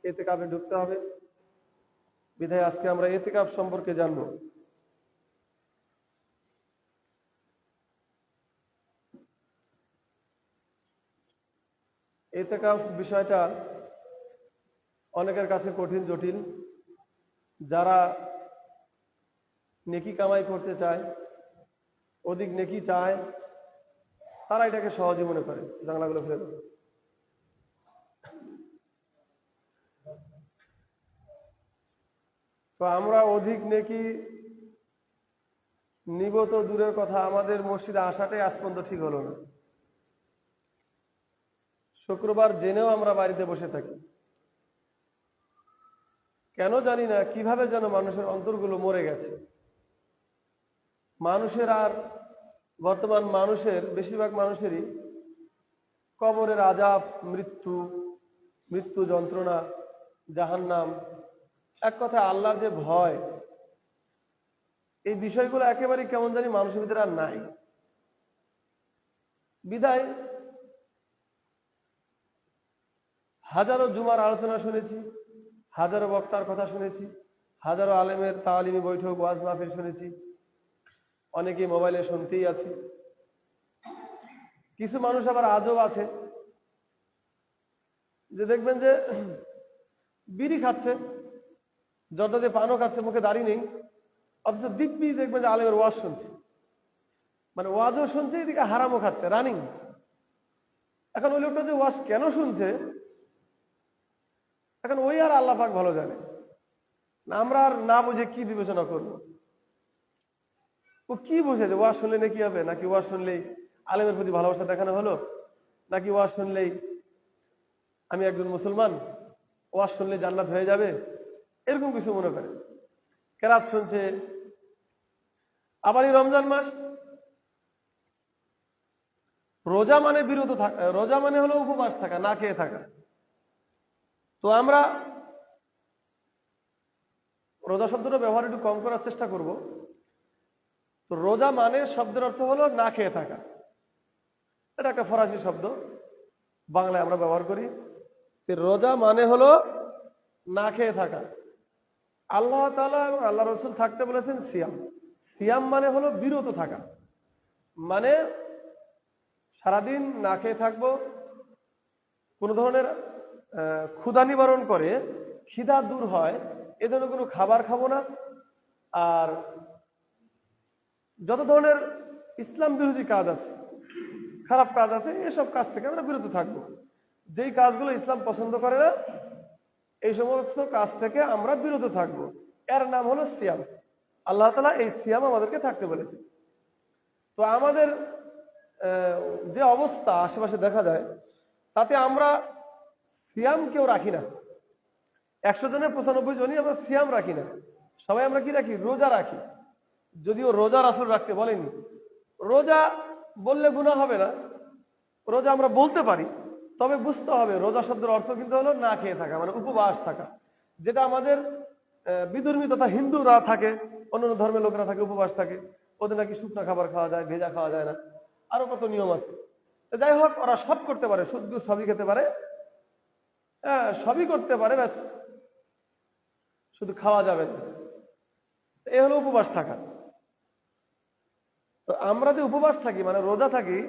ইতিকাফে ঢুকতে হবে। বিধায় আজকে আমরা ইতিকাফ সম্পর্কে জানব। ইতিকাফ বিষয়টা অনেকের কাছে কঠিন জটিল। যারা নেকি কামাই করতে চায়, অধিক নেকি চায়, তারা এটাকে সহজে মনে করে। জানলাগুলো ফেলে দেবে। তো আমরা অধিক নেকি নিব তো দূরের কথা, আমাদের মসজিদে আসাটাই আজ পর্যন্ত ঠিক হলো না। শুক্রবার জেনেও আমরা বাড়িতে বসে থাকি। কেন জানি না, কিভাবে যেন মানুষের অন্তরগুলো মরে গেছে। মানুষের আর বর্তমান মানুষের বেশিরভাগ মানুষেরই কবরের আযাব, মৃত্যু যন্ত্রণা, জাহান্নাম, এক কথায় আল্লাহর যে ভয়, এই বিষয়গুলো একেবারেই কেমন জানি মানুষের ভিতরে আর নাই। বিদায় হাজারো জুমার আলোচনা শুনেছি, হাজারো বক্তার কথা শুনেছি, হাজারো আলেমের তালিমি বৈঠক, ওয়াজ মাহফিল শুনেছি, অনেকে মোবাইলে শুনতেই আছি। কিছু মানুষ আবার আজও আছে যে দেখবেন যে বিড়ি খাচ্ছে, জর্দাতে পানও খাচ্ছে, মুখে দাড়ি নেই, অথচ দিব্যি দেখবেন যে আলেমের ওয়াজ শুনছে, মানে ওয়াজও শুনছে, এদিকে হারামও খাচ্ছে, রানিং। এখন ওই লোকটা যে ওয়াজ কেন শুনছে, এখন ওই আর আল্লাহ পাক ভালো জানে। আমরা আর না বুঝে কি বিবেচনা করব? ও কি বুঝে যে ওয়াজ শুনলে নাকি হবে, নাকি ওয়াজ শুনলেই আলেমের প্রতি ভালোবাসা দেখানো হলো, নাকি ওয়াজ শুনলেই আমি একজন মুসলমান, ওয়াজ শুনলে জান্নাত হয়ে যাবে, এরকম কিছু মনে করে কেরাত শুনছে। আবার এই রমজান মাস, রোজা মানে বিরত থাকা, রোজা মানে হলো উপবাস থাকা, না খেয়ে থাকা। তো আমরা রোজা শব্দটা ব্যবহার একটু কম করার চেষ্টা করব। তো রোজা মানে শব্দের অর্থ হলো না খেয়ে থাকা। এটা একটা ফরাসি শব্দ, বাংলায় আমরা ব্যবহার করি। রোজা মানে হলো না খেয়ে থাকা। আল্লাহ তাআলা এবং আল্লাহ রসুল থাকতে বলেছেন সিয়াম। সিয়াম মানে হলো বিরত থাকা, মানে সারাদিন না খেয়ে থাকবো, কোনো ধরনের ক্ষুধা নিবারণ করে, খিদা দূর হয়, এ ধরনের কোনো খাবার খাবো না। আর যত ধরনের ইসলাম বিরোধী কাজ আছে, খারাপ কাজ আছে, এসব কাজ থেকে আমরা বিরত থাকবো। যেই কাজগুলো ইসলাম পছন্দ করে না, এই সমস্ত কাজ থেকে আমরা বিরত থাকবো। এর নাম হলো সিয়াম। আল্লাহ তাআলা এই সিয়াম আমাদেরকে থাকতে বলেছে। তো আমাদের যে অবস্থা আশেপাশে দেখা যায়, তাতে আমরা সিয়াম কেউ রাখি না। 100 জনের 95 জনই আমরা সিয়াম রাখি না। সবাই আমরা কি রাখি? রোজা রাখি। যদিও রোজা রাসূল রাখতে বলেনি। রোজা বললে গুনাহ হবে না, রোজা আমরা বলতে পারি, তবে বুঝতে হবে রোজা শব্দের অর্থ কিন্তু হলো না খেয়ে থাকা, মানে উপবাস থাকা। যেটা আমাদের বিধর্মী তথা হিন্দুরা থাকে, অন্যান্য ধর্মের লোকেরা থাকে, উপবাস থাকে। ওদের নাকি শুকনো খাবার খাওয়া যায়, ভেজা খাওয়া যায় না, আরো কত নিয়ম আছে। যাই হোক, ওরা সব করতে পারে, শুদ্ধ সবই খেতে পারে, হ্যাঁ সবই করতে পারে, ব্যাস শুধু খাওয়া যাবে না। এই হলো উপবাস থাকা। তো আমরা যে উপবাস থাকি, মানে রোজা থাকি,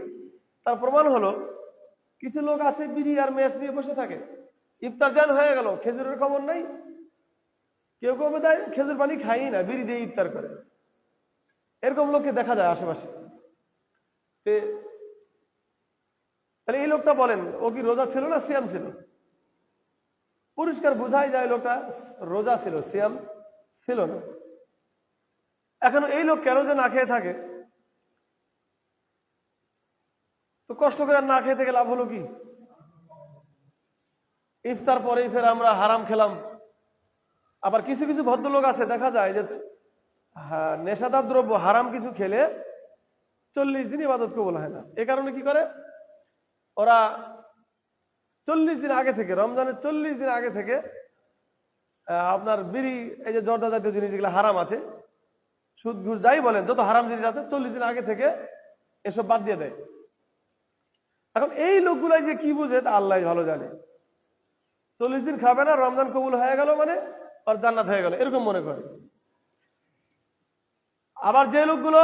তার প্রমাণ হলো কিছু লোক আছে বিড়ি আর মেস নিয়ে বসে থাকে। ইফতার জান হয়ে গেল, খেজুরের খবর নাই। কেউ কেউ দেয় খেজুর পানি খাই না, বিড়ি দিয়ে ইফতার করে। এরকম লোককে দেখা যায় আশেপাশে। তাহলে এই লোকটা বলেন, ও কি রোজা ছিল না সিয়াম ছিল? পরিষ্কার বোঝাই যায় লোকটা রোজা ছিল, সিয়াম ছিল না। এখন এই লোক কেন যে না খেয়ে থাকে? তো কষ্ট করে না খেয়ে থেকে লাভ হলো কি? ইফতার পরেই ফের আমরা হারাম খেলাম। আবার কিছু কিছু ভদ্রলোক আছে, দেখা যায় যে নেশাদার দ্রব্য হারাম কিছু খেলে 40 দিন ইবাদত কবুল হয় না। এ কারণে কি করে? ওরা 40 দিন আগে থেকে, রমজানের 40 দিন আগে থেকে আপনার বিড়ি, এই যে জর্দা জাতীয় জিনিস যেগুলো হারাম আছে, সুদ ঘুষ যাই বলেন, যত হারাম জিনিস আছে, 40 দিন আগে থেকে এসব বাদ দিয়ে দেয়। এখন এই লোকগুলাই যে কি বুঝে তা আল্লাহ ভালো জানে। 40 দিন খাবে না, রমজান কবুল হয়ে গেল মানে আর জান্নাত হয়ে গেল, এরকম মনে করে। আবার যে লোকগুলো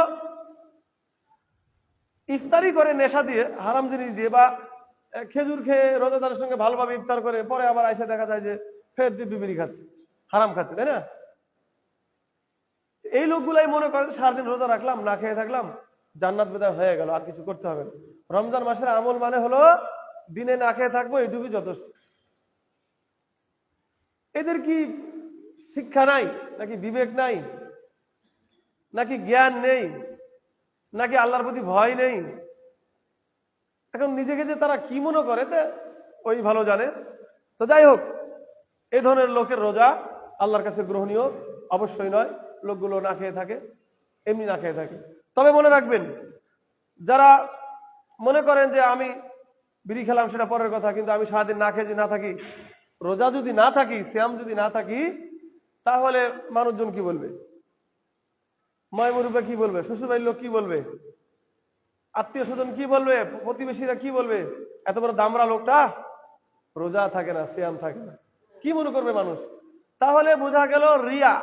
ইফতারি করে নেশা দিয়ে, হারাম জিনিস দিয়ে, বা খেজুর খেয়ে রোজাদারের সঙ্গে ভালোভাবে ইফতার করে পরে আবার আইসা দেখা যায় যে ফের দিব্যি বিড়ি খাচ্ছে, হারাম খাচ্ছে, তাই না? এই লোকগুলাই মনে করে সারাদিন রোজা রাখলাম, না খেয়ে থাকলাম, জান্নাত বোধহয় হয়ে গেল, আর কিছু করতে হবে না। রমজান মাসের আমল মানে হলো দিনে না খেয়ে থাকবো, এইটুকুই যথেষ্ট। এদের কি শিক্ষা নাই, নাকি বিবেক নাই, নাকি জ্ঞান নেই, নাকি আল্লাহর প্রতি ভয় নেই? এখন নিজেকে যে তারা কি মনে করে ওই ভালো জানে। তো যাই হোক, এই ধরনের লোকের রোজা আল্লাহর কাছে গ্রহণীয় অবশ্যই নয়। লোকগুলো না খেয়ে থাকে, এমনি না খেয়ে থাকে। তবে মনে রাখবেন, যারা মনে করেন যে আমি বিড়ি খেলাম সেটা পরের কথা, কিন্তু আমি সারাদিন না খেয়ে না থাকি, রোজা যদি না থাকি, সিয়াম যদি না থাকি, তাহলে মানুষজন কি বলবে? ময়মুরুবে কি বলবে? শ্বশুরবাড়ির লোক কি বলবে? আত্মীয় স্বজন কি বলবে? প্রতিবেশীরা কি বলবে? এত বড় দামরা লোকটা রোজা থাকে না, সিয়াম থাকে না, কি মনে করবে মানুষ? তাহলে বোঝা গেল রিয়া,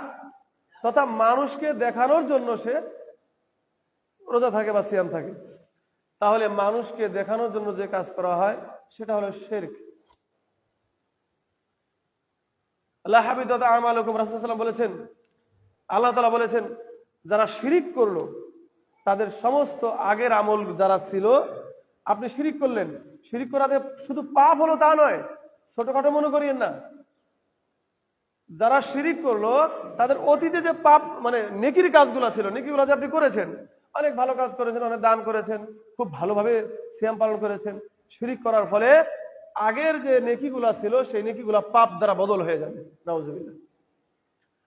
তথা মানুষকে দেখানোর জন্য সে রোজা থাকে বা সিয়াম থাকে। তাহলে মানুষকে দেখানোর জন্য যে কাজ করা হয় সেটা হলো শিরক। আল্লাহ হাবিদাত আমালুকুম, রাসূল সাল্লাল্লাহু আলাইহি ওয়াসাল্লাম বলেছেন, আল্লাহ তাআলা বলেছেন, যারা শিরিক করলো তাদের সমস্ত আগের আমল যারা ছিল, আপনি শিরিক করলেন, শিরিক করাতে শুধু পাপ হলো তা নয়, ছোটখাটো মনে করিয়েন না। যারা শিরিক করলো তাদের অতীতে যে পাপ মানে নেকির কাজগুলো ছিল, নেকিগুলো যে আপনি করেছেন, অনেক ভালো কাজ করেছেন, অনেক দান করেছেন, খুব ভালোভাবে সিয়াম পালন করেছেন, শিরিক করার ফলে আগের যে নেকিগুলা ছিল সেই নেকিগুলা পাপ দ্বারা বদল হয়ে যাবে। নাউজুবিল্লাহ।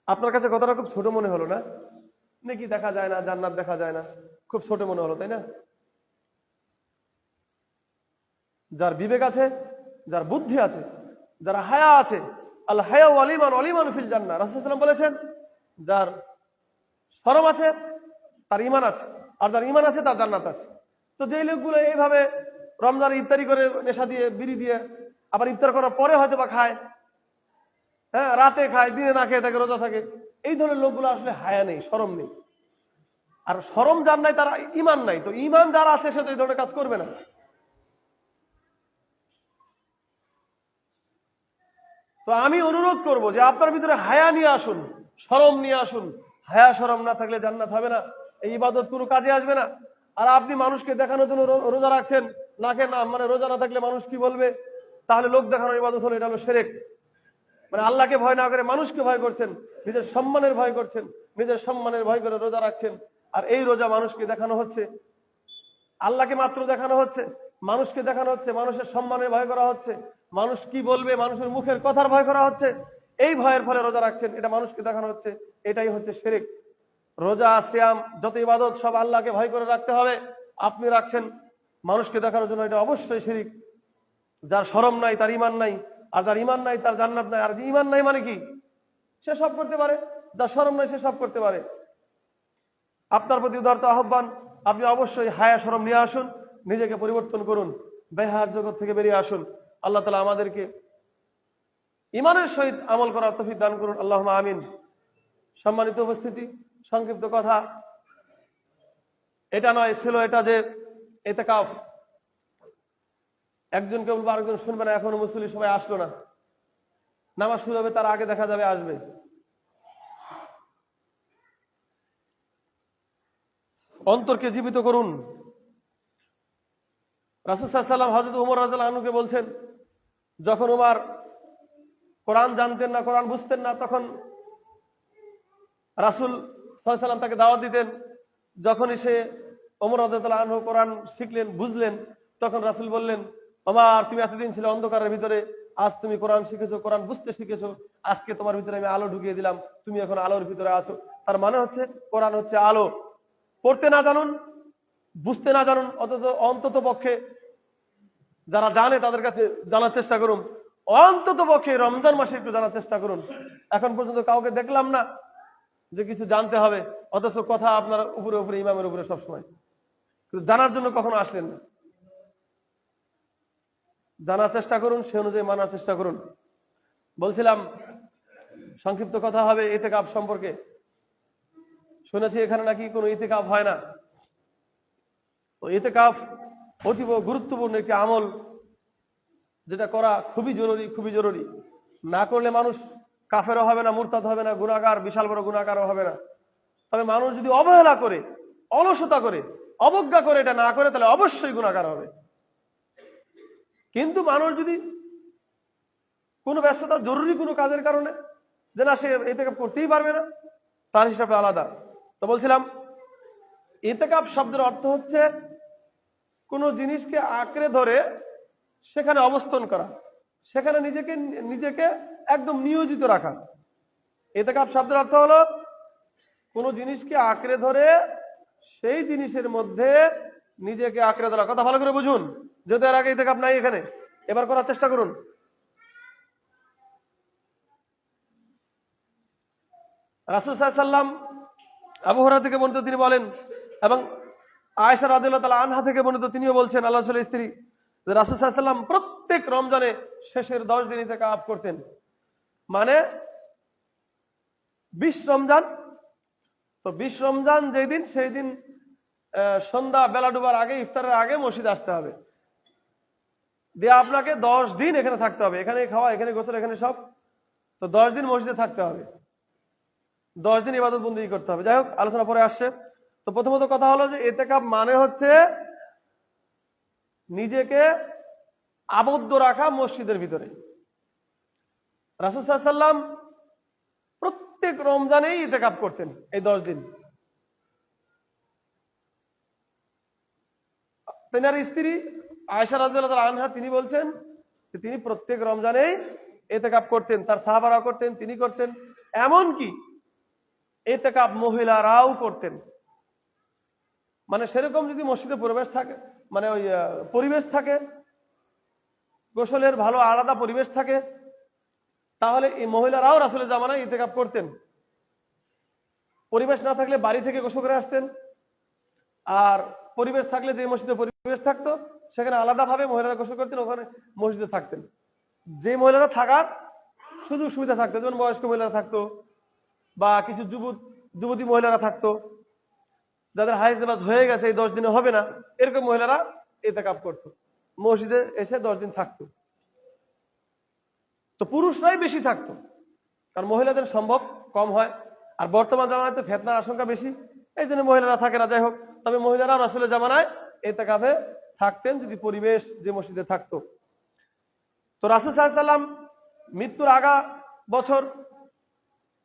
আপনার কাছে কথাটা খুব ছোট মনে হলো না? নেকি দেখা যায় না, জান্নাত দেখা যায় না, খুব ছোট মনে হলো, তাই না? যার বিবেক আছে, যার বুদ্ধি আছে, যার হায়া আছে, আল হায়া ওয়ালিমান ওয়ালিমান ফিল জান্নাহ, রাসূল সাল্লাল্লাহু আলাইহি ওয়াসাল্লাম বলেছেন, যার শরম আছে তার ঈমান আছে, আর যার ঈমান আছে তার জান্নাত আছে। তো যেই লোকগুলো এইভাবে রমজান ইফতারি করে নেশা দিয়ে, বিড়ি দিয়ে, আবার ইফতার করার পরে হয়তো বা খায়, হ্যাঁ রাতে খায়, দিনে না খেয়ে থাকে, রোজা থাকে, এই ধরনের লোকগুলো আসলে হায়া নেই, শরম নেই। আর শরম যার নাই তার ঈমান নাই। তো ঈমান যার আছে সে তো এই ধরনের কাজ করবে না। তো আমি অনুরোধ করব যে আপনার ভিতরে হায়া নিয়ে আসুন, শরম নিয়ে আসুন। হায়া শরম না থাকলে জান্নাত হবে না, এই ইবাদত কোনো কাজে আসবে না। আর আপনি মানুষকে দেখানোর জন্য রোজা রাখছেন, না খেয়ে না, মানে রোজা না থাকলে মানুষ কি বলবে, তাহলে লোক দেখানোর ইবাদত হলো, এটা হলো শিরক। মানে আল্লাহকে ভয় না করে মানুষকে ভয় করছেন, নিজের সম্মানের ভয় করছেন, নিজের সম্মানের ভয় করে রোজা রাখছেন। আর এই রোজা মানুষকে দেখানো হচ্ছে, আল্লাহকে মাত্র দেখানো হচ্ছে, মানুষকে দেখানো হচ্ছে, মানুষের সম্মানের ভয় করা হচ্ছে, মানুষ কি বলবে, মানুষের মুখের কথার ভয় করা হচ্ছে। এই ভয়ের ফলে রোজা রাখছেন, এটা মানুষকে দেখানো হচ্ছে, এটাই হচ্ছে শিরক। রোজা, সিয়াম, যত ইবাদত সব আল্লাহকে ভয় করে রাখতে হবে। আপনি রাখছেন মানুষকে দেখানোর জন্য, এটা অবশ্যই শিরক। যার শরম নাই তার ঈমান নাই, আর যার ঈমান নাই তার জান্নাত নাই। আর ঈমান নাই মানে কি? সে সব করতে পারে, যার শরম নাই সে সব করতে পারে। আপনার প্রতি উদারত আহ্বান, আপনি অবশ্যই হায়া শরম নিয়ে আসুন, নিজেকে পরিবর্তন করুন, বেহায়ার জগৎ থেকে বেরিয়ে আসুন। আল্লাহ তাআলা আমাদেরকে ঈমানের সহিত আমল করার তৌফিক দান করুন, আল্লাহুম্মা আমিন। সম্মানিত উপস্থিতি, সংক্ষিপ্ত কথা এটা নয়, ছিল এটা যে ইতিকাফ একজনকে বলবো আরেকজন শুনবে না, এখনো মুসল্লি সবাই আসলো না, নামাজ শুরু হবে তার আগে দেখা যাবে আসবে। অন্তরকে জীবিত করুন। রাসূল সাল্লাল্লাহু আলাইহি ওয়াসাল্লাম হযরত ওমর রাদিয়াল্লাহু আনহুকে বলছেন, যখন ওমর কোরআন জানতেন না, কোরআন বুঝতেন না, তখন রাসূল সাল্লাল্লাহু আলাইহি ওয়াসাল্লাম তাকে দাওয়াত দিতেন। যখনই সে ওমর রাদিয়াল্লাহু আনহু কোরআন শিখলেন, বুঝলেন, তখন রাসূল বললেন, ওমর তুমি এতদিন ছিলে অন্ধকারের ভিতরে, আজ তুমি কোরআন শিখেছো, কোরআন বুঝতে শিখেছো, আজকে তোমার ভিতরে আমি আলো ঢুকিয়ে দিলাম, তুমি এখন আলোর ভিতরে আছো। তার মানে হচ্ছে কোরআন হচ্ছে আলো। পড়তে না জানুন, বুঝতে না জানুন, অন্তত পক্ষে যারা জানে তাদের কাছে জানার চেষ্টা করুন। অন্তত পক্ষে রমজান মাসে একটু জানার চেষ্টা করুন। এখন পর্যন্ত কাউকে দেখলাম না যে কিছু জানতে হবে, অথচ কথা আপনার উপরে উপরে, ইমামের উপরে সবসময়, কিন্তু জানার জন্য কখনো আসলেন না। জানার চেষ্টা করুন, সে অনুযায়ী মানার চেষ্টা করুন। বলছিলাম সংক্ষিপ্ত কথা হবে ইতিকাফ সম্পর্কে। শুনেছি এখানে নাকি কোনো ইতিকাফ হয় না। তো ইতিকাফ অতীব গুরুত্বপূর্ণ একটি আমল, যেটা করা খুবই জরুরি, খুবই জরুরি। না করলে মানুষ কাফেরও হবে না, মুরতাদ হবে না, গুনাহগার, বিশাল বড় গুনাহগারও হবে না। তবে মানুষ যদি অবহেলা করে, অলসতা করে, অবজ্ঞা করে এটা না করে, তাহলে অবশ্যই গুনাহগার হবে। কিন্তু মানুষ যদি কোনো ব্যস্ততা, জরুরি কোনো কাজের কারণে যে না সে ইতিকাফ করতেই পারবে না, তার হিসাবে আলাদা। তো বলছিলাম ইতিকাফ শব্দের অর্থ হচ্ছে কোনো জিনিসকে আঁকড়ে ধরে সেখানে অবস্থান করা, সেখানে নিজেকে একদম নিয়োজিত রাখা। ইতিকাফ শব্দের অর্থ হলো কোনো জিনিসকে আঁকড়ে ধরে সেই জিনিসের মধ্যে নিজেকে আঁকড়ে ধরা। কথা ভালো করে বুঝুন, যেহেতু এর আগে ইতিকাফ নাই এখানে, এবার করার চেষ্টা করুন। রাসূল সাল্লাল্লাহু আলাইহি ওয়াসাল্লাম আবু হুরায়রা থেকে বর্ণিত, তিনি বলেন, এবং আয়েশা রাদিয়াল্লাহু তাআলা আনহা থেকে বর্ণিত, তিনিও বলছেন, আল্লাহ রাসূলের স্ত্রী, যে রাসূল সাল্লাল্লাহু আলাইহি ওয়াসাল্লাম প্রত্যেক রমজানে শেষের 10 দিন ইতিকাফ করতেন। মানে 20 রমজান। তো 20 রমজান যেই দিন, সেই দিন সন্ধ্যা বেলা ডুবার আগে, ইফতারের আগে মসজিদে আসতে হবে। দিয়ে আপনাকে 10 দিন এখানে থাকতে হবে, এখানে খাওয়া, এখানে গোসল, এখানে সব। তো 10 দিন মসজিদে থাকতে হবে, 10 দিন ইবাদত বন্দেগী করতে হবে। যাই হোক, আলোচনা পরে আসছে। তো প্রথমত কথা হলো যে ইতিকাফ মানে হচ্ছে নিজেকে আবদ্ধ রাখা মসজিদের ভিতরে। রাসূল সাল্লাল্লাহু আলাইহি ওয়াসাল্লাম প্রত্যেক রমজানেই ইতিকাফ করতেন, এই 10 দিন। তেনার স্ত্রী আয়েশা রাদিয়াল্লাহু তাআলা আনহা, তিনি বলছেন যে তিনি প্রত্যেক রমজানেই ইতিকাফ করতেন, তার সাহাবারা করতেন, তিনি করতেন। এমন কি ইতিকাফ মহিলারাও করতেন। মানে সেরকম যদি মসজিদে প্রবেশ থাকে, মানে ওই পরিবেশ থাকে, গোসলের ভালো আলাদা পরিবেশ থাকে, তাহলে এই মহিলারাও রাসূলের জামানায় ইতিকাফ করতেন। পরিবেশ না থাকলে বাড়ি থেকে গোসল করে আসতেন, আর পরিবেশ থাকলে যে মসজিদে পরিবেশ থাকতো সেখানে আলাদাভাবে মহিলারা গোসল করতেন, ওখানে মসজিদে থাকতেন। যে মহিলারা থাকার সুযোগ সুবিধা থাকতো, যেমন বয়স্ক মহিলারা থাকতো, বা কিছু যুবতী মহিলারা থাকতো, যাদের হাইজ নামাজ হয়ে গেছে, এই 10 দিনে হবে না, এরকম মহিলারা ইতিকাফ করতো, মসজিদে এসে 10 দিন থাকতো। তো পুরুষরাই বেশি থাকতো, কারণ মহিলাদের সম্ভব কম হয়, আর বর্তমান জামানায় তো ফিতনার আশঙ্কা বেশি, এই জন্য মহিলারা থাকে না। যাই হোক, তবে মহিলারা রাসূলের জামানায় ইতিকাফে থাকতেন, যদি পরিবেশ যে মসজিদে থাকতো। তো রাসূল সাল্লাল্লাহু আলাইহি ওয়াসাল্লাম মৃত্যুর আগা বছর,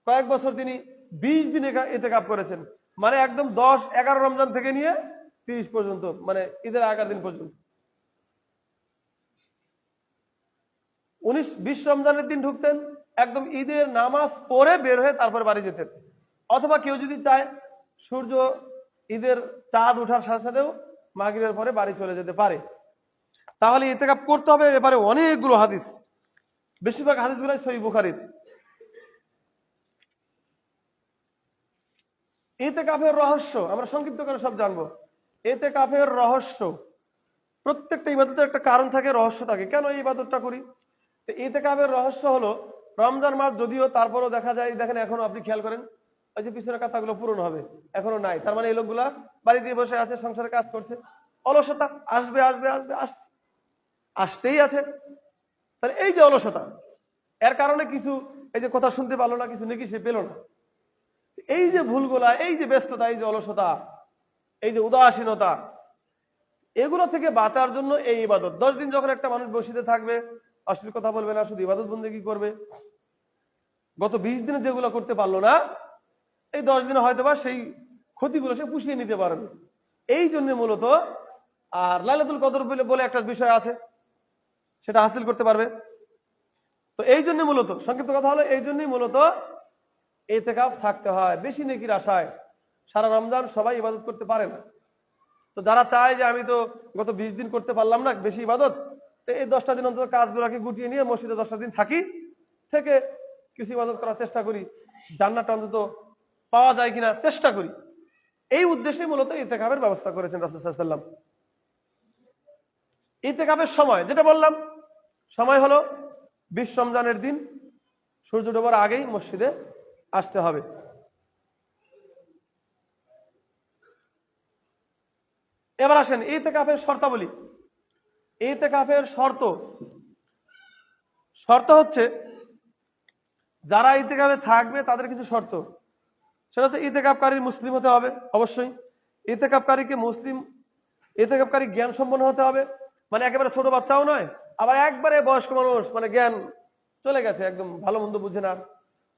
কয়েক বছর তিনি 20 দিন ইতিকাফ করেছেন। মানে একদম 10-11 রমজান থেকে নিয়ে 30 পর্যন্ত, মানে ঈদের আগের দিন পর্যন্ত। 19-20 রমজানের দিন ঢুকতেন, একদম ঈদের নামাজ পড়ে বের হয়ে তারপর বাড়ি যেতেন। অথবা কেউ যদি চায় সূর্য, ঈদের চাঁদ ওঠার সাথে সাথেও মাগরিবের পরে বাড়ি চলে যেতে পারে। তাহলে ইতিকাফ করতে হবে, এবারে অনেকগুলো হাদিস, বেশিরভাগ হাদিসগুলাই সহিহ বুখারীর। ইতিকাফের রহস্য আমরা সংক্ষিপ্ত করে সব জানবো। ইতিকাফের রহস্য, প্রত্যেকটা ইবাদতের একটা কারণ থাকে, রহস্য থাকে, কেন এই ইবাদতটা করি। ইতিকাফের রহস্য হলো, রমজান মাস যদিও, তারপরও দেখা যায়, দেখেন এখনো আপনি খেয়াল করেন, ওই যে পিছনের কথাগুলো পূরণ হবে, এখনো নাই। তার মানে এই লোকগুলা বাড়ি দিয়ে বসে আছে, সংসারে কাজ করছে, অলসতা আসবে আসবে আসবে আসতেই আছে। তাহলে এই যে অলসতা, এর কারণে কিছু, এই যে কথা শুনতে পারলো না, কিছু নাকি সে পেল না। এই যে ভুলগুলা, এই যে ব্যস্ততা, এই যে অলসতা, এই যে উদাসীনতা, এগুলো থেকে বাঁচার জন্য এই ইবাদত। 10 দিন যখন একটা মানুষ বসিতে থাকবে, অশ্লীল কথা বলবে না, শুধু ইবাদত বন্দেগী করবে, গত 20 দিনে যেগুলো করতে পারলো না, এই 10 দিনে হয়তোবা সেই ক্ষতিগুলো সে পুষিয়ে নিতে পারবে। এই জন্য মূলত, আর লাইলাতুল কদর বলে একটা বিষয় আছে, সেটা হাসিল করতে পারবে। তো এই জন্য মূলত, সংক্ষিপ্ত কথা হলো, এই জন্যই মূলত ইতিকাফ থাকতে হয়, বেশি নেকির আশায়। সারা রমজান সবাই ইবাদত করতে পারে না। তো যারা চায় যে আমি তো গত 20 দিন করতে পারলাম না বেশি ইবাদত, তো এই 10টা দিন অন্তত কাজগুলোকে গুটিয়ে নিয়ে মসজিদে 10টা দিন থাকি, থেকে কিছু ইবাদত করার চেষ্টা করি, জান্নাতটা অন্তত পাওয়া যায় কিনা চেষ্টা করি, এই উদ্দেশ্যে মূলত ইতিকাফের ব্যবস্থা করেছেন রাসূল সাল্লাল্লাহু আলাইহি ওয়াসাল্লাম। ইতিকাফের সময় যেটা বললাম, সময় হলো 20 রমজানের দিন সূর্য ডোবার আগেই মসজিদে আসতে হবে। এবার আসেন ইতিকাফের শর্তাবলী। ইতিকাফের শর্ত হচ্ছে যারা ইতিকাফে থাকবে তাদের কিছু শর্ত। সেটা হচ্ছে ইতিকাফকারী মুসলিম হতে হবে অবশ্যই। ইতিকাফকারীকে মুসলিম, ইতিকাফকারী জ্ঞান সম্পন্ন হতে হবে, মানে একেবারে ছোট বাচ্চাও নয়, আবার একবারে বয়স্ক মানুষ, মানে জ্ঞান চলে গেছে, একদম ভালো মন্দ বুঝে না,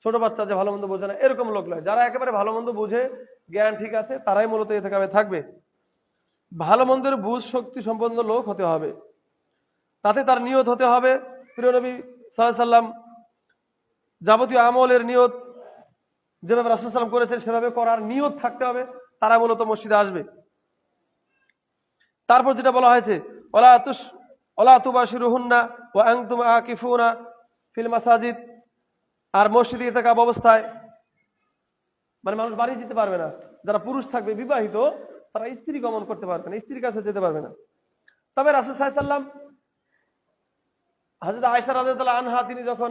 ছোট বাচ্চা যে ভালো মন্দ বোঝে না, এরকম লোক নয়। যারা একেবারে ভালো মন্দ বুঝে, জ্ঞান ঠিক আছে, তারাই মূলত ইতিকাফে থাকবে। ভালো মন্দের বুঝ শক্তি সম্পন্ন লোক হতে হবে। তাতে তার নিয়ত হতে হবে প্রিয় নবী সাল্লাল্লাহু আলাইহি সাল্লাম যাবতীয় আমলের নিয়ত যেভাবে রাসূল সাল্লাল্লাহু আলাইহি ওয়াসাল্লাম করেছেন সেভাবে করার নিয়ত থাকতে হবে, তারা মূলত মসজিদে আসবে। তারপর যেটা বলা হয়েছে ওয়ালা তুবাশিরুহুন্না ওয়া আনতুম আকিফুনা ফিল মাসাজিদ, আর মসজিদে ইতিকাফ অবস্থায় মানে মানুষ বাড়ি যেতে পারবে না। যারা পুরুষ থাকবে বিবাহিত তারা স্ত্রী গমন করতে পারবে না, স্ত্রীর কাছে যেতে পারবে না। তবে রাসূল সাল্লাল্লাহু আলাইহি ওয়াসাল্লাম হযরত আয়েশা রাদিয়াল্লাহু আনহা তিনি যখন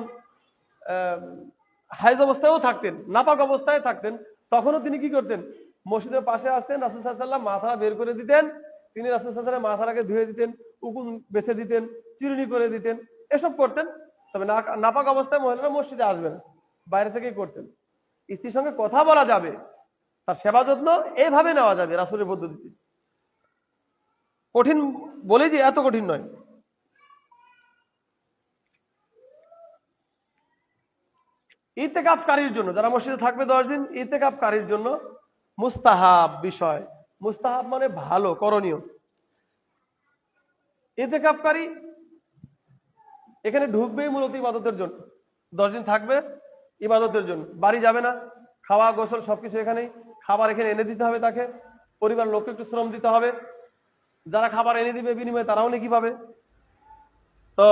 হায়েজ অবস্থায়ও থাকতেন, নাপাক অবস্থায় থাকতেন, তখনও তিনি কি করতেন? মসজিদের পাশে আসতেন, রাসূল সাল্লাল্লাহু আলাইহি ওয়াসাল্লাম মাথা বের করে দিতেন, তিনি রাসূল সাল্লাল্লাহু আলাইহি ওয়াসাল্লাম মাথাটাকে ধুয়ে দিতেন, উকুন বেছে দিতেন, চিরুনি করে দিতেন, এসব করতেন। তবে নাপাক অবস্থায় মহিলারা মসজিদে আসবে না, বাইরে থেকেই করতেন। স্ত্রীর সঙ্গে কথা বলা যাবে, তার সেবা যত্ন এইভাবে নেওয়া যাবে রাসূলের পদ্ধতিতে। কঠিন বলে যে এত কঠিন নয়। ইতিকাফকারীর জন্য, যারা মসজিদে থাকবে 10 দিন, ইতিকাফকারীর জন্য মুস্তাহাব বিষয়। মুস্তাহাব মানে ভালো, করণীয়। ইতিকাফকারী এখানে ঢুকবেই মূলত ইবাদতের জন্য, 10 দিন থাকবে ইবাদতের জন্য, বাড়ি যাবে না। খাওয়া গোসল সবকিছু এখানেই, খাবার এখানে এনে দিতে হবে তাকে, পরিবার লোককে একটু শ্রম দিতে হবে, যারা খাবার এনে দিবে বিনিময়ে তারাও নেকি পাবে। তো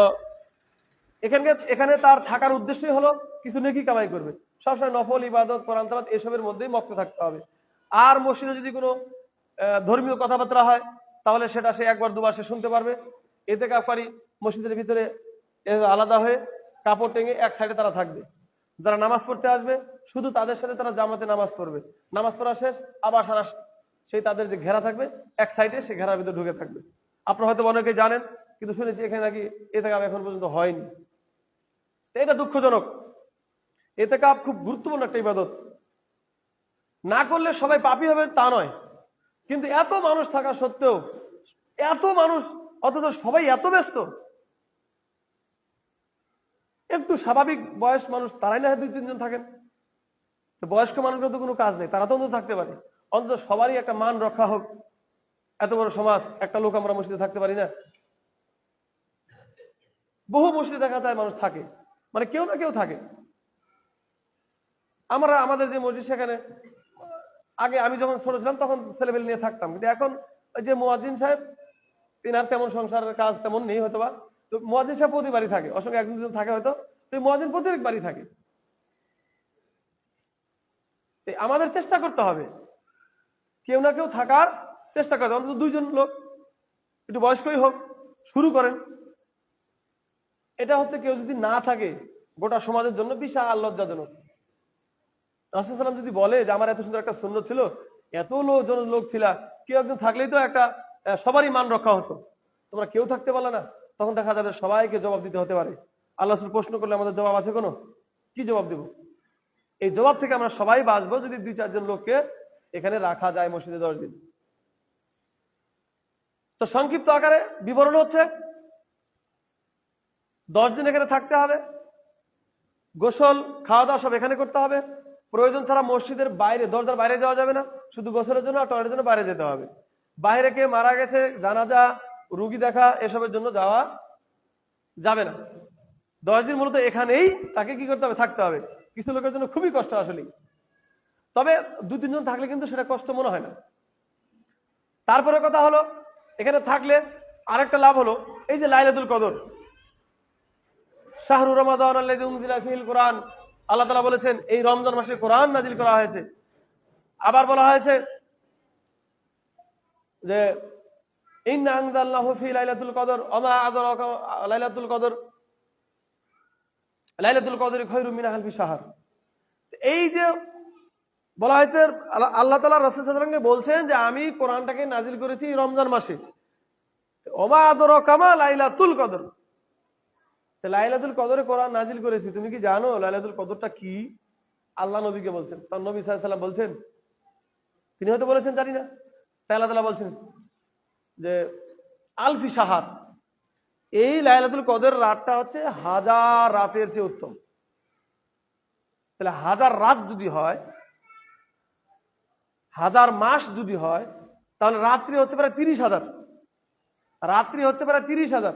এখানে তার থাকার উদ্দেশ্যই হলো কিছু নেকি কামাই করবে, সবসময় নফল ইবাদত কোরআন তেলাওয়াত এসবের মধ্যেই মগ্ন থাকতে হবে। আর মসজিদে যদি কোনো ধর্মীয় কথাবার্তা হয় তাহলে সেটা সে একবার দুবার সে শুনতে পারবে। ইতিকাফকারী মসজিদের ভিতরে আলাদা হয়ে কাপড় টেঙে এক সাইডে তারা থাকবে। যারা নামাজ পড়তে আসবে শুধু তাদের সাথে তারা জামাতে নামাজ পড়বে, নামাজ পড়া শেষ আবার সারা সেই তাদের যে ঘেরা থাকবে এক সাইডে, সে ঘেরার ভিতরে ঢুকে থাকবে। আপনারা হয়তো অনেকে জানেন, কিন্তু শুনেছি এখানে নাকি ইতিকাফ এখন পর্যন্ত হয়নি। এটা দুঃখজনক। ইতিকাফ খুব গুরুত্বপূর্ণ একটা ইবাদত, না করলে সবাই পাপী হবে তা নয়, কিন্তু এত মানুষ থাকা সত্ত্বেও, এত মানুষ অথচ সবাই এত ব্যস্ত। একটু স্বাভাবিক বয়স মানুষ তারাই না 2-3 জন থাকেন, বয়স্ক মানুষের তো কোনো কাজ নেই, তারা তো অন্তত থাকতে পারে। অন্তত সবারই একটা মান রক্ষা হোক। এত বড় সমাজ, একটা লোক আমরা মসজিদে থাকতে পারি না? বহু মসজিদে দেখা যায় মানুষ থাকে, মানে কেউ না কেউ থাকে। আমরা আমাদের যে মসজিদ, সেখানে আগে আমি যখন ছোট ছিলাম তখন ছেলেমেলে নিয়ে থাকতাম, কিন্তু এখন যে মুয়াজ্জিন সাহেব, তিনি আর তেমন সংসারের কাজ তেমন নেই হয়তো বা, তো মুয়াজ্জিন সাহেব প্রতি বাড়ি থাকে, অসংখ্য 1-2 জন থাকে হয়তো, তো মুয়াজ্জিন প্রত্যেক বাড়ি থাকে। আমাদের চেষ্টা করতে হবে কেউ না কেউ থাকার চেষ্টা করতে, অন্তত 2 জন লোক, একটু বয়স্কই হোক, শুরু করেন। এটা হচ্ছে কেউ যদি না থাকে গোটা সমাজের জন্য বিশাল লজ্জাজনক। রাসূল সাল্লাল্লাহু যদি বলে যে আমার এত সুন্দর একটা সুন্নত ছিল, এত লোক ছিল, কেউ একজন থাকলেই তো একটা সবারই মান রক্ষা হতো, তোমরা কেউ থাকতে পারলে না, তখন দেখা যাবে সবাইকে জবাব দিতে হতে পারে। আল্লাহ রাসূল প্রশ্ন করলে আমাদের জবাব আছে কোনো? কি জবাব দেব? এই জবাব থেকে আমরা সবাই বাঁচবো যদি 2-4 জন লোককে এখানে রাখা যায় মসজিদে 10 দিন। তো সংক্ষিপ্ত আকারে বিবরণ হচ্ছে 10 দিন এখানে থাকতে হবে, গোসল খাওয়া দাওয়া সব এখানে করতে হবে, প্রয়োজন ছাড়া মসজিদের বাইরে, দরজার বাইরে যাওয়া যাবে না, শুধু গোসলের জন্য আর টয়লেটের জন্য বাইরে যেতে হবে। বাইরে কে মারা গেছে, জানাজা, রুগী দেখা, এসবের জন্য যাওয়া যাবে না। 10 দিন মূলত এখানেই তাকে কি করতে হবে? থাকতে হবে। কিছু লোকের জন্য খুবই কষ্ট আসলে, তবে 2-3 জন থাকলে কিন্তু সেটা কষ্ট মনে হয় না। তারপরে কথা হলো এখানে থাকলে আরেকটা লাভ হলো, এই যে লাইলাতুল কদর, শাহরু রমাদান আল্লাযী উনজিলা ফীহিল কুরআন, আল্লাহ তাআলা বলেছেন এই রমজান মাসে কোরআন নাজিল করা হয়েছে। আবার বলা হয়েছে যে ইন্না আনজালনাহু ফি লাইলাতুল কদর ওয়া মা আদরাকা লাইলাতুল কদর, লাইলাতুল কদর খায়রুম মিন আলফি শাহর। এই যে বলা হয়েছে, আল্লাহ তাআলা রাসূল সাল্লাল্লাহু আলাইহি ওয়াসাল্লামকে বলছেন যে আমি কোরআনটাকে নাজিল করেছি রমজান মাসে। ওমা আদরাকা মা লাইলাতুল কদর, লাইলাতুল কদরে কোরআন নাজিল করেছি, তুমি কি জানো লাইলাতুল কদরটা কি? আল্লাহ নবীকে বলছেন, তার নবী সাল্লাল্লাহু আলাইহি ওয়াসাল্লাম বলছেন, তিনি হয়তো বলেছেন জানি না, তাই আল্লাহ তাআলা বলছেন যে আলফি শাহর, এই লাইলাতুল কদর রাতটা হচ্ছে 1000 রাতের চেয়ে উত্তম। তাহলে 1000 রাত যদি হয়, 1000 মাস যদি হয়, তাহলে রাত্রি হচ্ছে প্রায় 30,000, রাত্রি হচ্ছে প্রায় 30,000।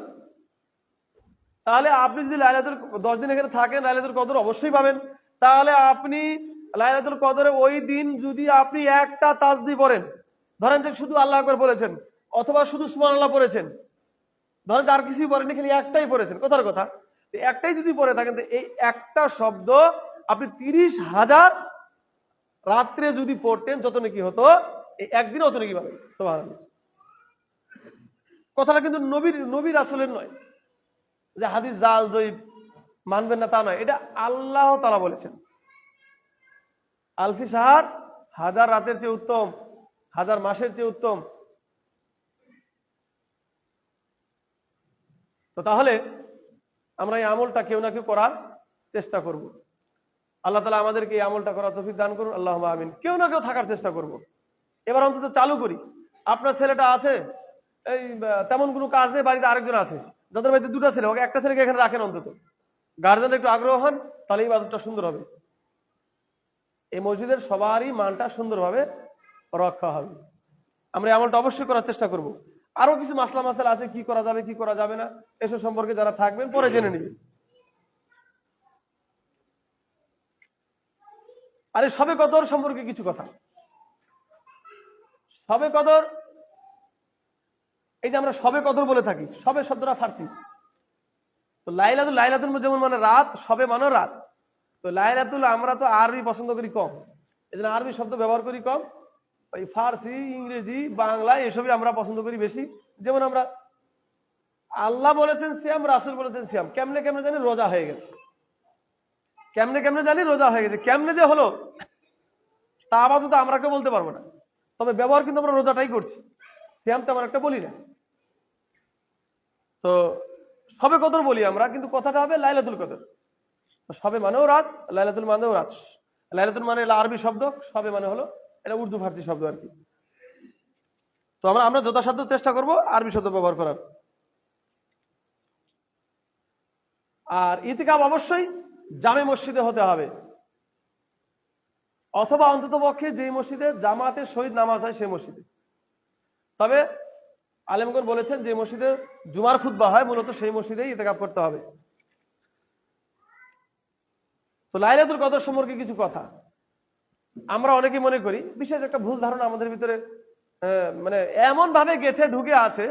তাহলে আপনি যদি লাইলাতুল 10 দিন এখানে থাকেন, লাইলাতুল কদর অবশ্যই পাবেন। তাহলে আপনি লাইলাতুল কদরে ওই দিন যদি আপনি একটা তাসবিহ পড়েন, ধরেন যে শুধু আল্লাহু আকবার বলেছেন অথবা শুধু সুবহানাল্লাহ পড়েছেন, ধরেন আর কিছুই পড়েননি, খালি একটাই পড়েছেন, কথার কথা, একটাই যদি পড়ে থাকেন, তো এই একটা শব্দ আপনি 30,000 রাত্রে যদি পড়তেন যত নাকি হতো, এই একদিনে অত নাকি পাবেন। সুবহানাল্লাহ। কথাটা কিন্তু নবী রাসূলের নয়, যে হাদিস জাল জয়ীফ মানবেন না তা নয়, এটা আল্লাহ তাআলা বলেছেন। আলফি শাহর 1000 রাতের চেয়ে উত্তম, 1000 মাসের চেয়ে উত্তম। তো তাহলে আমরা এই আমলটা কেউ না কেউ করার চেষ্টা করব। আল্লাহ তাআলা আমাদেরকে এই আমলটা করার তৌফিক দান করুন, আল্লাহুম্মা আমিন। কেউ না কেউ থাকার চেষ্টা করব, এবার অন্তত চালু করি। আপনার ছেলেটা আছে, এই তেমন কোনো কাজ নেই, বাড়িতে আরেকজন আছে, যাদের বাড়িতে 2টা ছেলে, ওকে একটা ছেলেকে এখানে রাখেন, অন্তত গার্জেন একটু আগ্রহ হন, তাহলে এই ইবাদতটা সুন্দর হবে, এই মসজিদের সবারই মানটা সুন্দরভাবে রক্ষা হবে। আমরা এই আমলটা অবশ্যই করার চেষ্টা করব। আরো কিছু মাসলা মাসালা আছে, কি করা যাবে কি করা যাবে না, এসব সম্পর্কে যারা থাকবেন পরে জেনে নেবেন। আর এই শবে কদর সম্পর্কে কিছু কথা। শবে কদর, এই যে আমরা শবে কদর বলে থাকি, শবে শব্দটা ফার্সি, তো লাইলাতুল, লাইলাতুল যেমন মানে রাত, শবে মানে রাত। তো লাইলাতুল আমরা তো আরবি পছন্দ করি কম, এই জন্য আরবি শব্দ ব্যবহার করি কম, ওই ফার্সি, ইংরেজি, বাংলা এসবই আমরা পছন্দ করি বেশি। যেমন আমরা আল্লাহ বলেছেন সিয়াম, রাসূল বলেছেন সিয়াম, কেমনে কেমনে জানি রোজা হয়ে গেছে, কেমনে কেমনে জানি রোজা হয়ে গেছে, কেমনে যে হলো তা আপাতত আমরা কেউ বলতে পারবো না, তবে ব্যবহার কিন্তু আমরা রোজাটাই করছি, সিয়াম তেমন একটা বলি না। তো শবে কদর বলি আমরা, কিন্তু কথাটা হবে লাইলাতুল কদর। শবে মানেও রাত, লাইলাতুল মানেও রাত। লাইলাতুল মানে আরবি শব্দ, শবে মানে হলো এটা উর্দু ফার্সি শব্দ আর কি। তো আমরা যথাসাধ্য চেষ্টা করব আরবি শব্দ ব্যবহার করার। আর ইতিকাফ অবশ্যই জামে মসজিদে হতে হবে, অথবা অন্তত পক্ষে যেই মসজিদে জামাতের সহিত নামাজ হয় সেই মসজিদে। তবে আলেমগণ বলেছেন যে মসজিদে জুমার খুতবা হয় মূলত সেই মসজিদেই ইতিকাফ করতে হবে। তো লাইলাতুল কদর সম্পর্কে কিছু কথা। আমরা অনেকে মনে করি, বিশেষ একটা ভুল ধারণা আমাদের ভিতরে মানে এমন ভাবে গেথে ঢুকে আছে,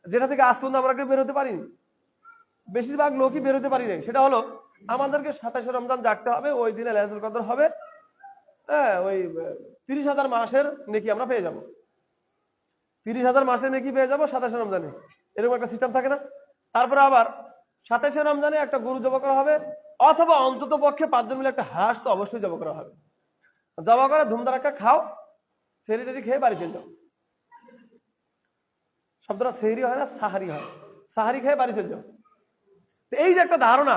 যেটা থেকে আজ পর্যন্ত আমরা কেউ বের হতে পারিনি, বেশিরভাগ লোকই বের হতে পারি নাই। সেটা হলো আমাদেরকে 27 রমজান জাগতে হবে, ওই দিনে লাইলাতুল কদর হবে, হ্যাঁ, ওই 30,000 মাসের নেকি আমরা পেয়ে যাব, 30,000 মাসের নেকি পেয়ে যাবো 27 রমজানে, এরকম একটা সিস্টেম থাকে না। তারপরে আবার 27 রমজানে একটা গরু জবা করা হবে, অথবা অন্তত পক্ষে 5 জন মিলে একটা হাঁস তো অবশ্যই জবা করা হবে। জবা করে ধুমধারাক্কা খাও, সেহরি টেরি খেয়ে বাড়ি চলে যাও। শব্দটা সেহরি হয় না, সাহারি হয়, সাহারি খেয়ে বাড়ি চলে যাও। এই যে একটা ধারণা,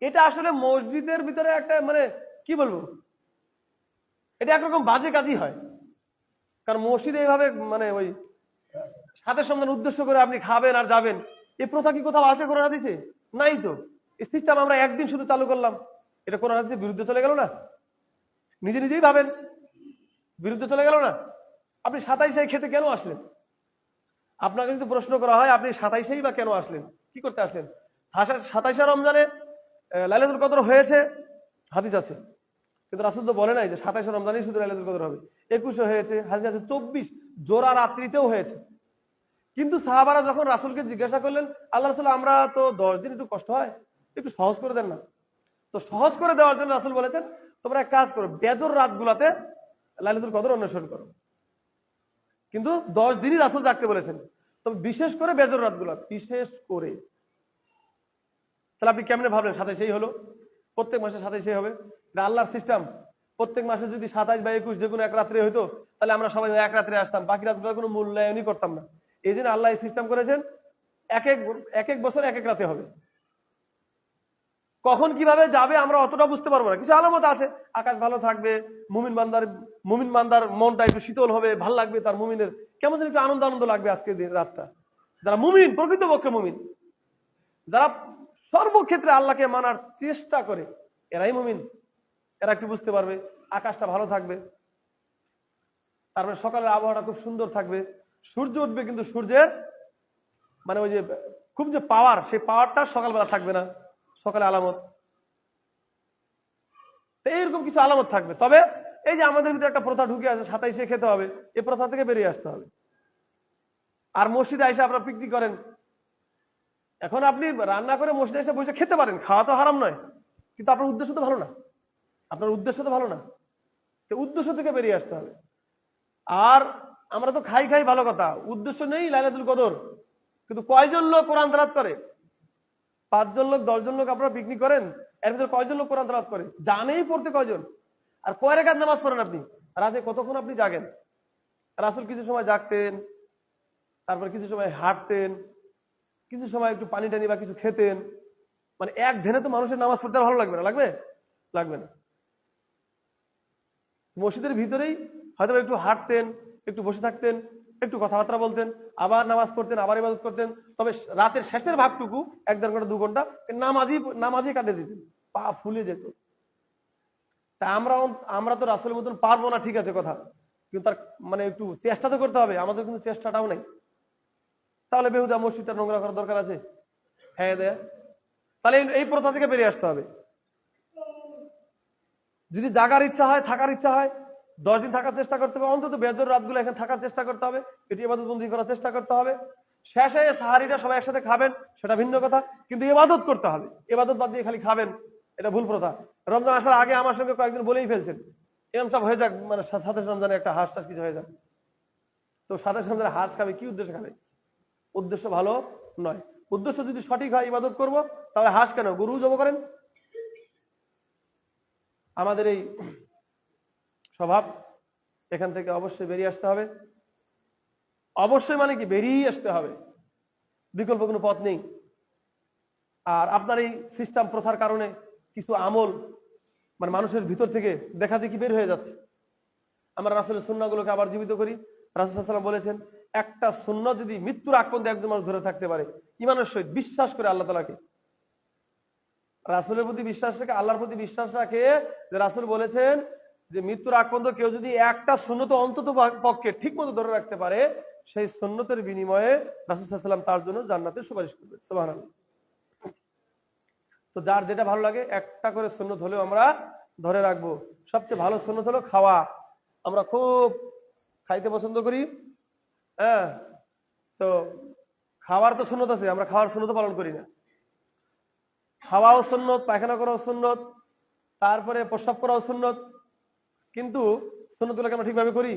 এটা আসলে মসজিদের ভিতরে একটা মানে কি বলবো, এটা একরকম বাজে কাজই হয়। কারণ মসজিদে এইভাবে মানে ওই 27 রমজান উদ্দেশ্য করে আপনি খাবেন আর যাবেন, এই প্রথা কি কোথাও আছে কোরআন হাদিসে? নাই তো। সিস্টেম আমরা একদিন শুধু চালু করলাম, এটা কোরআন হাদিসের বিরুদ্ধে চলে গেল না? নিজে নিজেই ভাবেন, বিরুদ্ধে চলে গেল না? আপনি 27 খেতে কেন আসলেন? আপনাকে যদি প্রশ্ন করা হয় আপনি 27 বা কেন আসলেন, কি করতে আসলেন? 27 রমজানে লাইলাতুল কদর হয়েছে, হাদিস আছে, কিন্তু রাসূল তো বলে নাই যে 27 রমজানেই শুধু লাইলাতুল কদর হবে। 21 হয়েছে, হাদিস আছে 24 জোড়া রাত্রিতেও হয়েছে। কিন্তু সাহাবারা যখন রাসূলকে জিজ্ঞাসা করলেন, আল্লাহ রাসূল আমরা তো 10 দিন একটু কষ্ট হয়, একটু সহজ করে দেন না। তো সহজ করে দেওয়ার জন্য রাসূল বলেছেন তোমরা এক কাজ করো, বেজর রাতগুলাতে লাইলাতুল কদর অন্বেষণ করো। কিন্তু 10 দিনই রাসূল জাগতে বলেছেন, তবে বিশেষ করে বেজর রাতগুলা, বিশেষ করে। তাহলে আপনি কেমনে ভাবলেন 27 হলো? প্রত্যেক মাসে 27 হবে, এটা আল্লাহর সিস্টেম। প্রত্যেক মাসে যদি 27 বা 21 যে কোনো এক রাত্রে হইতো, তাহলে আমরা সবাই এক রাত্রে আসতাম, বাকি রাতগুলোর কোনো মূল্যায়নই করতাম না। এই জন্য আল্লাহ এই সিস্টেম করেছেন, এক এক বছর এক এক রাতে হবে। কখন কিভাবে যাবে আমরা অতটা বুঝতে পারবো না, কিছু আলামত আছে। আকাশ ভালো থাকবে, মুমিন বান্দার মনটা একটু শীতল হবে, ভাল লাগবে, তার মুমিনের কেমন যেন একটু আনন্দ আনন্দ লাগবে আজকের দিন রাতটা। যারা মুমিন, প্রকৃতপক্ষে মুমিন, যারা সর্বক্ষেত্রে আল্লাহকে মানার চেষ্টা করে, এরাই মুমিন। এরা একটু বুঝতে পারবে, আকাশটা ভালো থাকবে, তারপরে সকালের আবহাওয়াটা খুব সুন্দর থাকবে, সূর্য উঠবে, কিন্তু সূর্যের মানে ওই যে খুব যে পাওয়ার, সেই পাওয়ারটা সকালবেলা থাকবে না, সকালে আলামত। এইরকম কিছু আলামত থাকবে। তবে এই যে আমাদের ভিতরে একটা প্রথা ঢুকে আছে, 27 খেতে হবে, এই প্রথা থেকে বেরিয়ে আসতে হবে। আর মসজিদে এসে আপনারা পিকনিক করেন, এখন আপনি রান্না করে মসজিদে এসে বসে খেতে পারেন, খাওয়া তো হারাম নয়, কিন্তু আপনার উদ্দেশ্য তো ভালো না, আপনার উদ্দেশ্য তো ভালো না, উদ্দেশ্য থেকে বেরিয়ে আসতে হবে। আর আমরা তো খাই খাই ভালো কথা, উদ্দেশ্য নেই লাইলাতুল কদর, কিন্তু কয়জন লোক কোরআন তেলাওয়াত করে? 5 জন লোক, 10 জন লোক আপনারা পিকনিক করেন, এর ভিতরে কয়জন লোক কোরআন তেলাওয়াত করে? জানেই পড়তে কয়জন? আর কয় রাকাত নামাজ পড়েন আপনি? রাতে কতক্ষণ আপনি জাগেন? রাসূল কিছু সময় জাগতেন, তারপর কিছু সময় হাঁটতেন, কিছু সময় একটু পানি টানি বা কিছু খেতেন। মানে এক ধ্যানে তো মানুষের নামাজ পড়তে ভালো লাগবে না? লাগবে? লাগবে না। মসজিদের ভিতরেই হয়তো একটু হাঁটতেন, একটু বসে থাকতেন, একটু কথাবার্তা বলতেন, আবার নামাজ পড়তেন, আবার ইবাদত করতেন। তবে রাতের শেষের ভাগটুকু 1-1.5 ঘন্টা 2 ঘন্টা নামাজই কাটিয়ে দিতেন, পা ফুলে যেত। তা আমরা তো রাসূলের মতন পারবো না, ঠিক আছে কথা, কিন্তু তার মানে একটু চেষ্টা তো করতে হবে, আমাদের কিন্তু চেষ্টাটাও নেই। তাহলে বেহুদা মসজিদটা নোংরা করার দরকার আছে? হ্যাঁ দেয়া। তাহলে এই প্রথা থেকে বেরিয়ে আসতে হবে। যদি জাগার ইচ্ছা হয়, থাকার ইচ্ছা হয়, 10 দিন থাকার চেষ্টা করতে হবে, অন্তত বেজর রাতগুলো এখানে থাকার চেষ্টা করতে হবে, এটি ইবাদতবন্দি করার চেষ্টা করতে হবে। শেষে সাহারিটা সবাই একসাথে খাবেন, সেটা ভিন্ন কথা, কিন্তু ইবাদত করতে হবে। ইবাদত বাদ দিয়ে খালি খাবেন, এটা ভুল প্রথা। রমজান আসার আগে আমার সঙ্গে কয়েকজন বলেই ফেলছেন, এরকম সব হয়ে যাক, মানে 27 রমজানে একটা হাঁস টাস কিছু হয়ে যাক। তো 27 রমজানে হাঁস খাবে, কি উদ্দেশ্যে খাবে? উদ্দেশ্য ভালো নয়। উদ্দেশ্য যদি সঠিক হয়, ইবাদত করব, তাহলে হাঁস কেন, গরু জব করেন। আমাদের এই স্বভাব এখান থেকে অবশ্যই বেরিয়ে আসতে হবে। অবশ্যই মানে কি, বেরিয়ে আসতে হবে, বিকল্প কোনো পথ নেই। আর আপনার এই সিস্টেম প্রথার কারণে কিছু আমল মানে মানুষের ভিতর থেকে দেখা দেখি বের হয়ে যাচ্ছে। আমরা রাসূলের সুন্নাহগুলোকে আবার জীবিত করি। রাসূল সাল্লাল্লাহু আলাইহি ওয়াসাল্লাম বলেছেন, একটা সুন্নাহ যদি মৃত্যুর আগ পর্যন্ত একজন মানুষ ধরে থাকতে পারে, ঈমানের সহিত বিশ্বাস করে আল্লাহ তাআলাকে, রাসূলের প্রতি বিশ্বাস রাখে, আল্লাহর প্রতি বিশ্বাস রাখে, যে রাসূল বলেছেন যে মৃত্যুর আগ পর্যন্ত কেউ যদি একটা সুন্নত অন্তত পক্ষে ঠিক মতো ধরে রাখতে পারে, সেই সুন্নতের বিনিময়ে রাসূল সাল্লাল্লাহু আলাইহি ওয়াসাল্লাম তার জন্য জান্নাতের সুপারিশ করবে। সুবহানাল্লাহ। তো যার যেটা ভালো লাগে একটা করে সুন্নত হলেও আমরা ধরে রাখবো। সবচেয়ে ভালো সুন্নত হলো খাওয়া। আমরা খুব খাইতে পছন্দ করি, হ্যাঁ, তো খাওয়ার তো সুন্নত আছে, আমরা খাওয়ার সুন্নত পালন করি না। খাওয়াও সুন্নত, পায়খানা করাও সুন্নত, তারপরে প্রস্রাব করাও সুন্নত, কিন্তু সুন্নতগুলোকে আমরা ঠিকভাবে করি?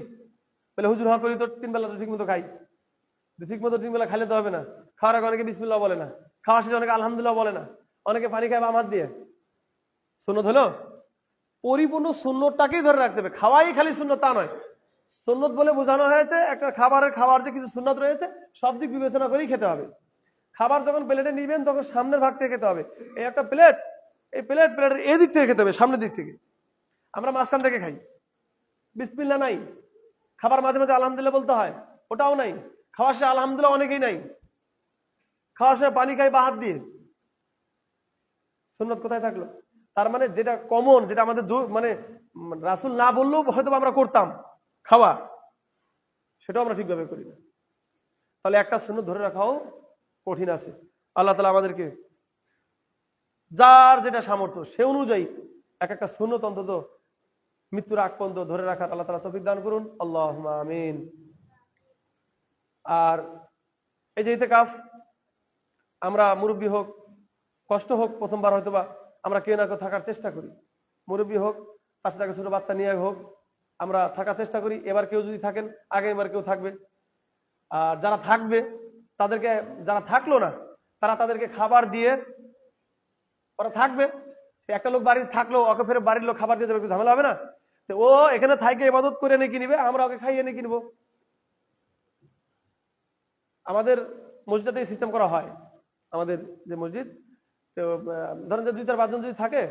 বলে হুজুর হওয়া করি তো 3 বেলা তো ঠিক মতো খাই। ঠিক মতো 3 বেলা খাইলে তো হবে না। খাওয়ার আগে অনেকে বিসমিল্লাহ বলে না, খাওয়া শেষে অনেকে আলহামদুলিল্লাহ বলে না, অনেকে পানি খায় বাম হাত দিয়ে। সুন্নত হলো? পরিপূর্ণ সুন্নতটাকেই ধরে রাখতে হবে। খাওয়াই খালি সুন্নত তা নয়। সুন্নত বলে বোঝানো হয়েছে একটা খাবার যে কিছু সুন্নত রয়েছে, সব দিক বিবেচনা করেই খেতে হবে। খাবার যখন প্লেটে নিবেন তখন সামনের ভাগ থেকে খেতে হবে। এই একটা প্লেট, এই প্লেটের এই দিক থেকে খেতে হবে, সামনের দিক থেকে। আমরা মাঝখান থেকে খাই, বিসমিল্লাহ নাই, খাবার মাঝে মাঝে আলহামদুলিল্লাহ বলতে হয়, ওটাও নাই। খাওয়ার সে আলহামদুলিল্লাহ অনেকেই নাই, খাওয়ার সময় পানি খাই বা হাত দিয়ে। সুন্নত কোথায় থাকলো? তার মানে যেটা কমন, যেটা আমাদের মানে রাসূল না বললেও হয়তো আমরা করতাম, খাওয়া, সেটাও আমরা ঠিকভাবে করি না। তাহলে একটা সুন্নত ধরে রাখাও কঠিন আছে। আল্লাহ তাআলা আমাদেরকে যার যেটা সামর্থ্য সে অনুযায়ী এক একটা সুন্নত অন্তত মৃত্যুর আগ পর্যন্ত ধরে রাখার আল্লাহ তাআলা তৌফিক দান করুন। আল্লাহুম্মা আমিন। আর এই যে ইতিকাফ, আমরা মুরব্বী হোক, কষ্ট হোক, প্রথমবার হয়তোবা আমরা কেউ না কেউ থাকার চেষ্টা করি। মুরব্বী হোক, পাশে থাকা ছোট বাচ্চা নিয়ে হোক, আমরা থাকার চেষ্টা করি। এবার কেউ যদি থাকেন, আগামীবার কেউ থাকবে। আর যারা থাকবে তাদেরকে, যারা থাকলো না তারা তাদেরকে খাবার দিয়ে ওরা থাকবে, একটা লোক বাড়ির থাকলেও ওকে ফের বাড়ির লোক খাবার দিয়ে দেবে, একটু ঝামেলা হবে না? তো ও এখানে থাইকে ইবাদত করে নাকি নিবে, আমরা ওকে খাইয়ে নাকি নিবো। আমাদের মসজিদে সিস্টেম করা হয়, আমাদের যে মসজিদ, তো ধরেন যে 2-4-5 জন যদি থাকে,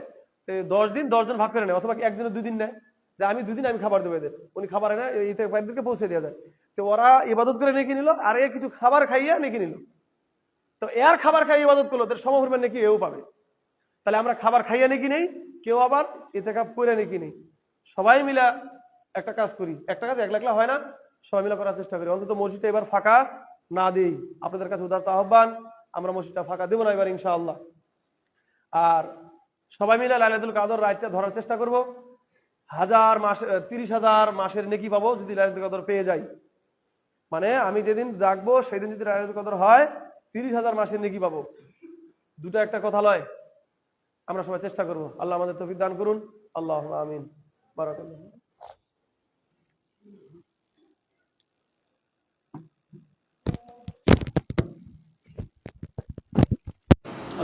10 দিন 10 জন ভাগ করে নেয়, অথবা একজনের 2 দিন নেয়, যে আমি 2 দিন আমি খাবার দেবো এদের, উনি খাবার এনে বাইরেদেরকে পৌঁছে দেওয়া যায়। তো ওরা ইবাদত করে নেকি নিল, আর এ কিছু খাবার খাইয়া নেকি নিল। তো এর খাবার খাইয়ে ইবাদত করলো, ওদের সমপরিমাণ নাকি এও পাবে। তাহলে আমরা খাবার খাইয়া নাকি নেই, কেউ আবার ইতিকাফ করে নাকি নেই, সবাই মিলা একটা কাজ করি। একটা কাজ একলা একলা হয় না, সবাই মিলা করার চেষ্টা করি। অন্তত মসজিদটা এবার ফাঁকা না দেই, আপনাদের কাছে উদারত আহ্বান, আমরা মসজিদটা ফাঁকা দেবো না এবার ইনশাআল্লাহ। আর সবাই মিলে লাইলাতুল কদর রাতটা ধরার চেষ্টা করব। 30,000 মাসের নেকি পাবো যদি লাইলাতুল কদর পেয়ে যাই। মানে আমি যেদিন ডাকবো সেদিন যদি লাইলাতুল কদর হয়, 30,000 মাসের নেকি পাবো। দুটো একটা কথা লয়, আমরা সবাই চেষ্টা করব। আল্লাহ আমাদের তৌফিক দান করুন। আল্লাহ আমিন। বারাকাল্লাহ।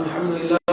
আলহামদুলিল্লাহ।